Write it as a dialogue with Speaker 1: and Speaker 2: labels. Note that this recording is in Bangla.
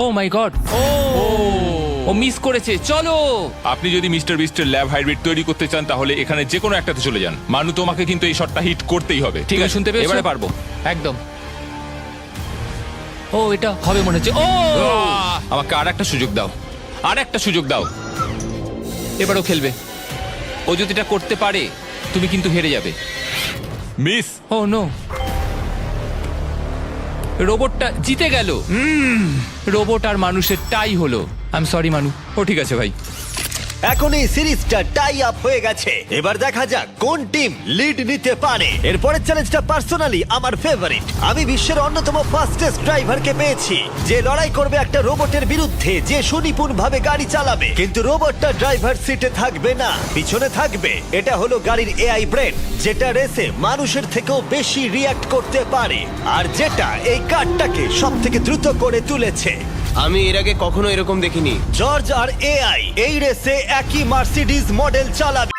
Speaker 1: ও মাই গড ও মিস করেছে। চলো
Speaker 2: আপনি যদি মিস্টার বিস্টের ল্যাব হাইব্রিড তৈরি করতে চান তাহলে এখানে যে কোনো একটাতে চলে যান। মানু, তোমাকে কিন্তু এই শটটা হিট করতেই হবে।
Speaker 1: ঠিক আছে, শুনতে পেয়েছো?
Speaker 2: এবারে পারবো।
Speaker 1: একদম। ও এটা হবে মনে হচ্ছে। ও
Speaker 2: আমাকে আর একটা সুযোগ দাও, আর একটা সুযোগ দাও।
Speaker 1: এবারও খেলবে। ও যদি এটা করতে পারে তুমি কিন্তু হেরে যাবে।
Speaker 2: মিস।
Speaker 1: ও নো, রোবটটা জিতে গেল। রোবট আর মানুষের টাই হলো। আই এম সরি মানু।
Speaker 2: ও ঠিক আছে ভাই।
Speaker 3: এখন এই সিরিজটা টাই আপ হয়ে গেছে। এবার দেখা যাক কোন টিম লিড নিতে পারে। এরপরের চ্যালেঞ্জটা পার্সোনালি আমার ফেভারিট। আমি বিশ্বের অন্যতম ফাস্টেস্ট ড্রাইভারকে পেয়েছি, যে লড়াই করবে একটা রোবটের বিরুদ্ধে যে সুনিপুণ ভাবে গাড়ি চালাবে। কিন্তু রোবটটা ড্রাইভার সিটে থাকবে না, পিছনে থাকবে। এটা হলো গাড়ির এআই ব্রেন, যেটা রেসে মানুষের থেকেও বেশি রিয়্যাক্ট করতে পারে, আর যেটা এই কারটাকে সব থেকে দ্রুত করে তুলেছে।
Speaker 4: আমি এর আগে কখনো এরকম দেখিনি।
Speaker 3: জর্জ আর এআই এই রেসে একই মার্সিডিজ মডেল চালাবে।